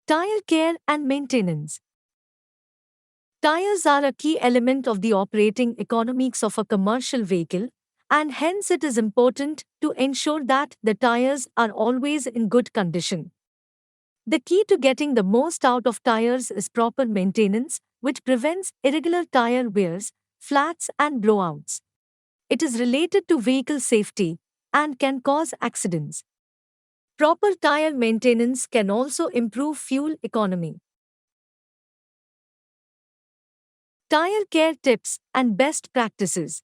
Tire care and maintenance. Tires are a key element of the operating economics of a commercial vehicle, and hence it is important to ensure that the tires are always in good condition. The key to getting the most out of tires is proper maintenance, which prevents irregular tire wears, flats, and blowouts. It is related to vehicle safety and can cause accidents. Proper tire maintenance can also improve fuel economy. Tire care tips and best practices.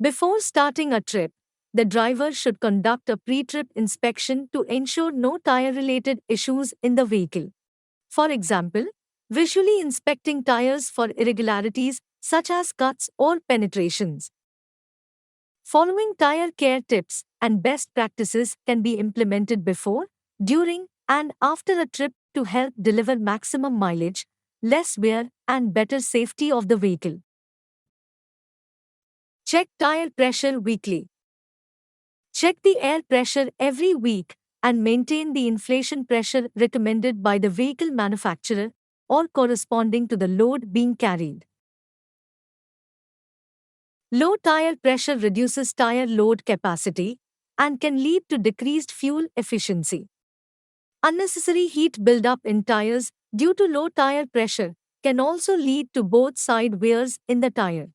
Before starting a trip, the driver should conduct a pre-trip inspection to ensure no tire-related issues in the vehicle. For example, visually inspecting tires for irregularities such as cuts or penetrations. Following tire care tips and best practices can be implemented before, during, and after a trip to help deliver maximum mileage, less wear, and better safety of the vehicle. Check tire pressure weekly. Check the air pressure every week and maintain the inflation pressure recommended by the vehicle manufacturer or corresponding to the load being carried. Low tire pressure reduces tire load capacity and can lead to decreased fuel efficiency. Unnecessary heat buildup in tires due to low tire pressure can also lead to both side wears in the tire.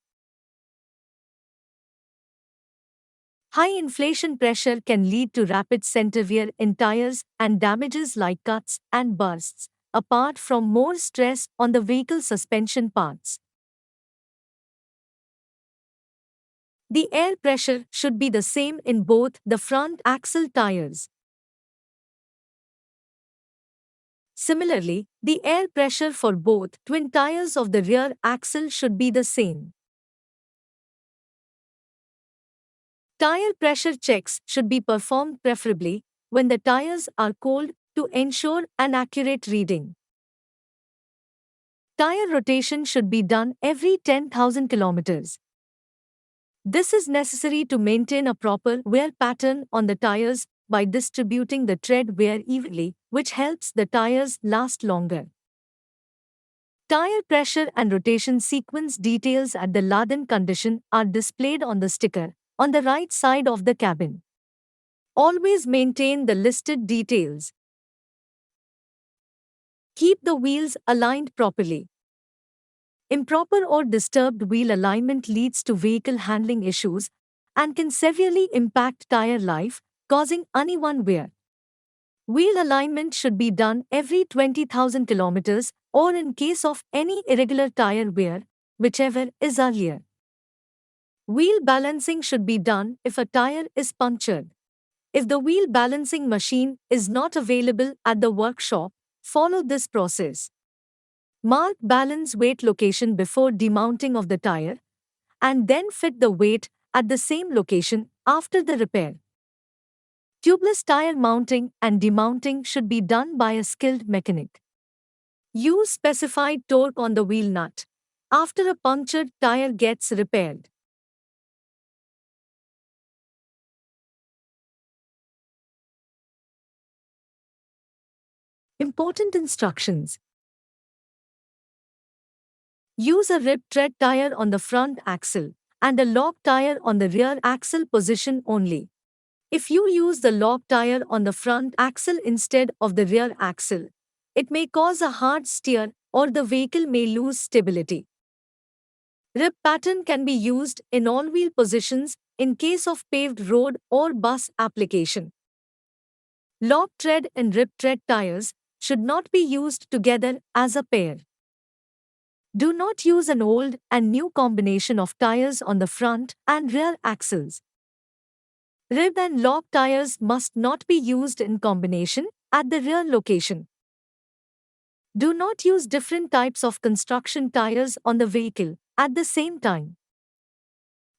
High inflation pressure can lead to rapid center wear in tires and damages like cuts and bursts, apart from more stress on the vehicle suspension parts. The air pressure should be the same in both the front axle tires. Similarly, the air pressure for both twin tires of the rear axle should be the same. Tire pressure checks should be performed preferably when the tires are cold to ensure an accurate reading. Tire rotation should be done every 10,000 kilometers. This is necessary to maintain a proper wear pattern on the tires by distributing the tread wear evenly, which helps the tires last longer. Tire pressure and rotation sequence details at the laden condition are displayed on the sticker on the right side of the cabin. Always maintain the listed details. Keep the wheels aligned properly. Improper or disturbed wheel alignment leads to vehicle handling issues and can severely impact tire life, causing uneven wear. Wheel alignment should be done every 20,000 kilometers or in case of any irregular tire wear, whichever is earlier. Wheel balancing should be done if a tire is punctured. If the wheel balancing machine is not available at the workshop, follow this process. Mark balance weight location before demounting of the tire, and then fit the weight at the same location after the repair. Tubeless tire mounting and demounting should be done by a skilled mechanic. Use specified torque on the wheel nut after a punctured tire gets repaired. Important instructions. Use a rib tread tire on the front axle and a lock tire on the rear axle position only. If you use the lock tire on the front axle instead of the rear axle, it may cause a hard steer or the vehicle may lose stability. Rib pattern can be used in all wheel positions in case of paved road or bus application. Lock tread and rib tread tires should not be used together as a pair. Do not use an old and new combination of tires on the front and rear axles. Rib and lock tires must not be used in combination at the rear location. Do not use different types of construction tires on the vehicle at the same time.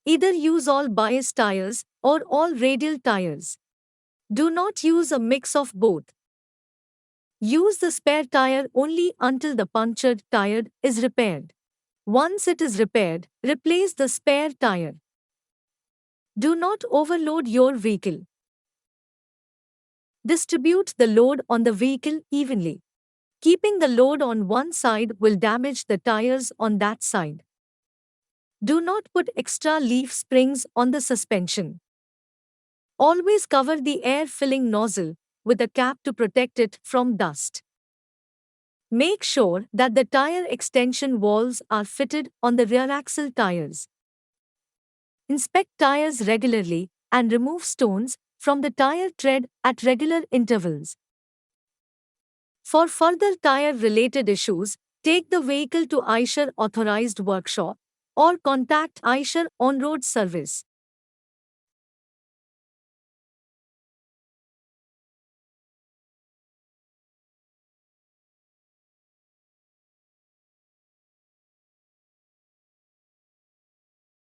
Either use all bias tires or all radial tires. Do not use a mix of both. Use the spare tire only until the punctured tire is repaired. Once it is repaired, replace the spare tire. Do not overload your vehicle. Distribute the load on the vehicle evenly. Keeping the load on one side will damage the tires on that side. Do not put extra leaf springs on the suspension. Always cover the air filling nozzle with a cap to protect it from dust. Make sure that the tire extension valves are fitted on the rear axle tires. Inspect tires regularly and remove stones from the tire tread at regular intervals. For further tire-related issues, take the vehicle to Eicher authorized workshop or contact Eicher on-road service.